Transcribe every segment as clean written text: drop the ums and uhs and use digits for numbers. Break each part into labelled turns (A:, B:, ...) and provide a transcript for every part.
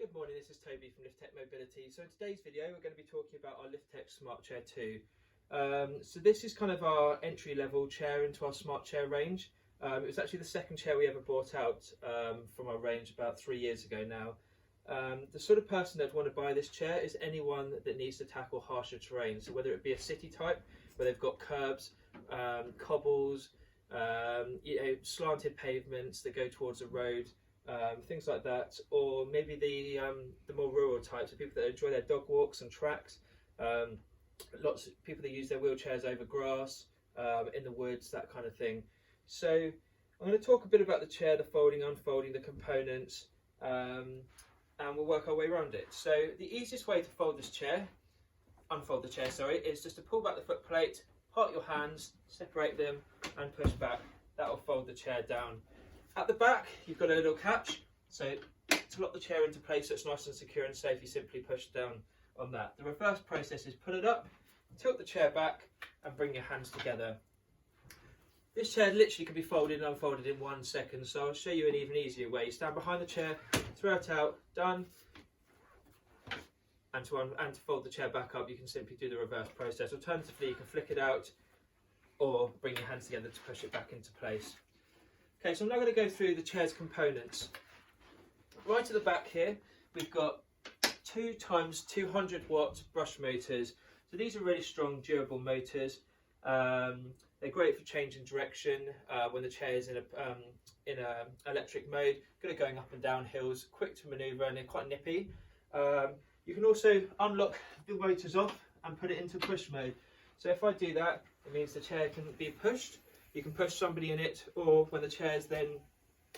A: Good morning, this is Toby from LITH-TECH Mobility. So in today's video we're going to be talking about our LITH-TECH Smart Chair 2. So this is kind of our entry level chair into our Smart Chair range. It was actually the second chair we ever brought out from our range about 3 years ago now. The sort of person that would want to buy this chair is anyone that needs to tackle harsher terrain. So whether it be a city type where they've got curbs, cobbles, slanted pavements that go towards a road, things like that, or maybe the more rural types, so people that enjoy their dog walks and tracks. Lots of people that use their wheelchairs over grass, in the woods, that kind of thing. So I'm going to talk a bit about the chair, the folding, unfolding, the components, and we'll work our way around it. So the easiest way to unfold the chair, is just to pull back the foot plate, part your hands, separate them and push back. That will fold the chair down. At the back, you've got a little catch, so to lock the chair into place so it's nice and secure and safe, you simply push down on that. The reverse process is pull it up, tilt the chair back and bring your hands together. This chair literally can be folded and unfolded in 1 second, so I'll show you an even easier way. Stand behind the chair, throw it out, done. And to fold the chair back up, you can simply do the reverse process. Alternatively, you can flick it out or bring your hands together to push it back into place. Okay, so I'm now going to go through the chair's components. Right at the back here, we've got 2 times 200 watt brush motors. So these are really strong, durable motors. They're great for changing direction when the chair is in a electric mode, good at going up and down hills, quick to manoeuvre, and they're quite nippy. You can also unlock the motors off and put it into push mode. So if I do that, it means the chair can be pushed. You can push somebody in it, or when the chair's then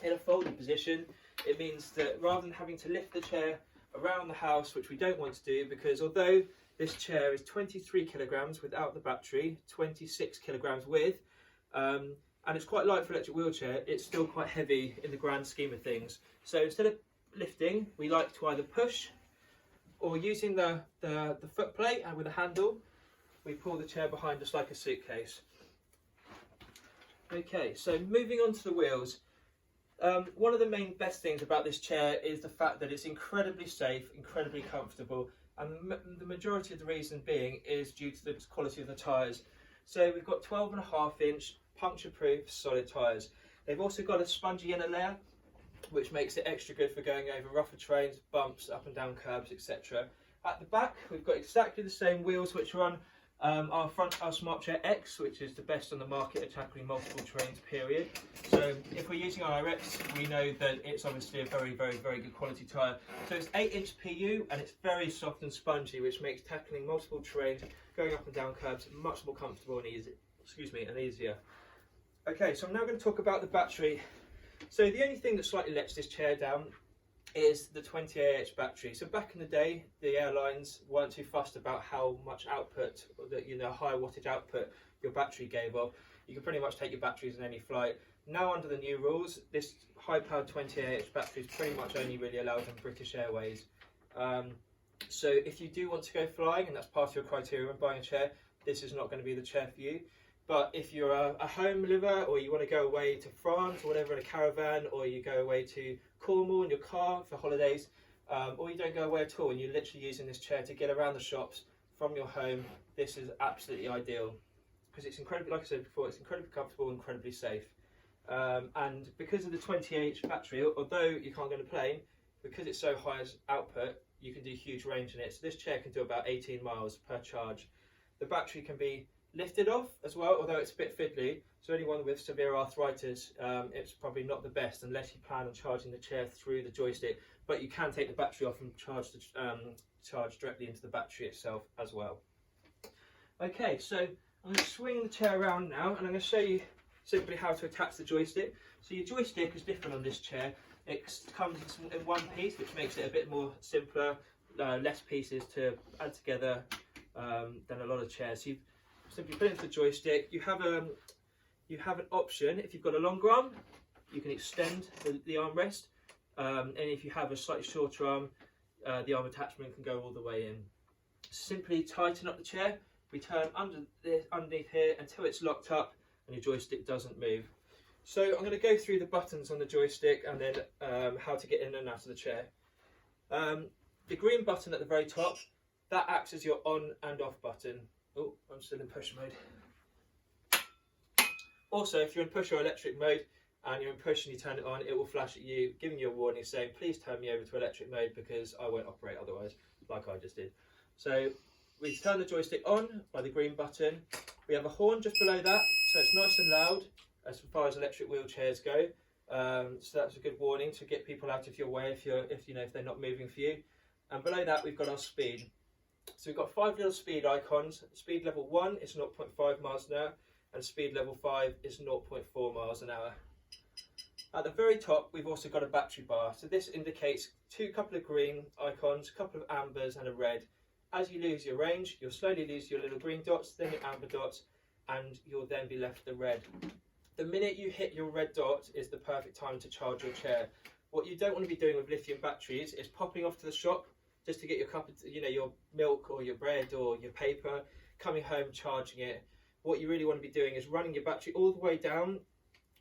A: in a folded position, it means that rather than having to lift the chair around the house, which we don't want to do, because although this chair is 23 kilograms without the battery, 26 kilograms with, and it's quite light for electric wheelchair, it's still quite heavy in the grand scheme of things. So instead of lifting, we like to either push, or using the foot plate and with a handle, we pull the chair behind us like a suitcase. Okay, so moving on to the wheels. One of the main best things about this chair is the fact that it's incredibly safe, incredibly comfortable, and the majority of the reason being is due to the quality of the tyres. So we've got 12.5 inch puncture proof solid tyres. They've also got a spongy inner layer, which makes it extra good for going over rougher terrains, bumps, up and down curbs, etc. At the back, we've got exactly the same wheels which are on our Smart Chair X, which is the best on the market at tackling multiple terrains, period. So if we're using our X, we know that it's obviously a very, very, very good quality tyre. So it's 8 inch PU and it's very soft and spongy, which makes tackling multiple terrains, going up and down curbs, much more comfortable and easier. Okay, so I'm now going to talk about the battery. So the only thing that slightly lets this chair down is the 20Ah battery. So back in the day, the airlines weren't too fussed about how much output, high wattage output your battery gave off. You could pretty much take your batteries in any flight. Now under the new rules, this high-powered 20Ah battery is pretty much only really allowed on British Airways. So if you do want to go flying, and that's part of your criteria when buying a chair, this is not going to be the chair for you. But if you're a home liver, or you want to go away to France or whatever in a caravan, or you go away to Cornwall in your car for holidays, or you don't go away at all and you're literally using this chair to get around the shops from your home, this is absolutely ideal because it's incredibly, like I said before, it's incredibly comfortable, incredibly safe. And because of the 20Ah battery, although you can't go on a plane, because it's so high as output, you can do huge range in it. So this chair can do about 18 miles per charge. The battery can be lifted off as well, although it's a bit fiddly, so anyone with severe arthritis, it's probably not the best unless you plan on charging the chair through the joystick, but you can take the battery off and charge directly into the battery itself as well. Okay, so I'm going to swing the chair around now and I'm going to show you simply how to attach the joystick. So your joystick is different on this chair. It comes in one piece, which makes it a bit more simpler, less pieces to add together than a lot of chairs. So you simply put it into the joystick. You have an option. If you've got a longer arm, you can extend the armrest, and if you have a slightly shorter arm, the arm attachment can go all the way in. Simply tighten up the chair. We turn underneath here until it's locked up and your joystick doesn't move. So I'm going to go through the buttons on the joystick and then how to get in and out of the chair. The green button at the very top, that acts as your on and off button. Oh, I'm still in push mode. Also, if you're in push or electric mode and you're in push and you turn it on, it will flash at you, giving you a warning saying, please turn me over to electric mode because I won't operate otherwise, like I just did. So we turn the joystick on by the green button. We have a horn just below that, so it's nice and loud as far as electric wheelchairs go. So that's a good warning to get people out of your way if they're not moving for you. And below that we've got our speed. So we've got 5 little speed icons. Speed level 1 is 0.5 miles an hour, and speed level 5 is 0.4 miles an hour. At the very top we've also got a battery bar. So this indicates a couple of green icons, a couple of ambers and a red. As you lose your range, you'll slowly lose your little green dots, then your amber dots, and you'll then be left with the red. The minute you hit your red dot is the perfect time to charge your chair. What you don't want to be doing with lithium batteries is popping off to the shop just to get your cup of, your milk or your bread or your paper, coming home, charging it. What you really want to be doing is running your battery all the way down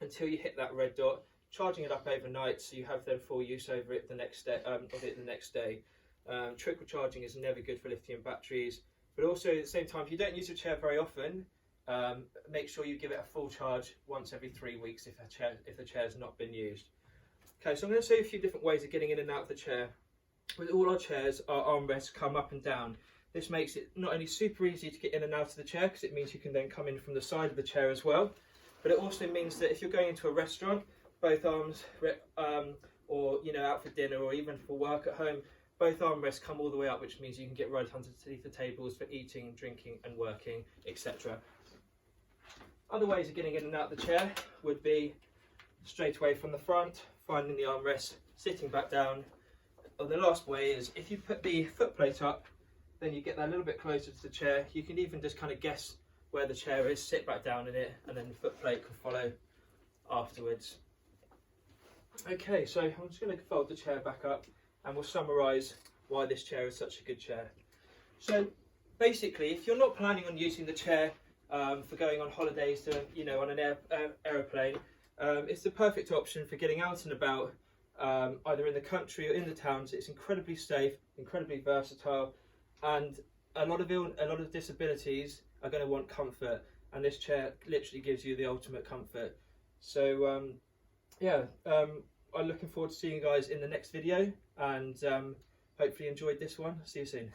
A: until you hit that red dot, charging it up overnight so you have then full use over it the next day. Trickle charging is never good for lithium batteries, but also at the same time, if you don't use your chair very often, make sure you give it a full charge once every 3 weeks if the chair has not been used. Okay, so I'm going to show you a few different ways of getting in and out of the chair. With all our chairs, our armrests come up and down. This makes it not only super easy to get in and out of the chair, because it means you can then come in from the side of the chair as well, but it also means that if you're going into a restaurant, both arms, or out for dinner or even for work at home, both armrests come all the way up, which means you can get right underneath the tables for eating, drinking and working, etc. Other ways of getting in and out of the chair would be straight away from the front, finding the armrest, sitting back down. Or the last way is if you put the foot plate up, then you get that a little bit closer to the chair. You can even just kind of guess where the chair is, sit back down in it, and then the foot plate can follow afterwards. Okay, so I'm just going to fold the chair back up and we'll summarise why this chair is such a good chair. So basically, if you're not planning on using the chair for going on holidays to, on an aeroplane, it's the perfect option for getting out and about, either in the country or in the towns. It's incredibly safe, incredibly versatile, and a lot of disabilities are going to want comfort, and this chair literally gives you the ultimate comfort. So I'm looking forward to seeing you guys in the next video, and hopefully you enjoyed this one. See you soon.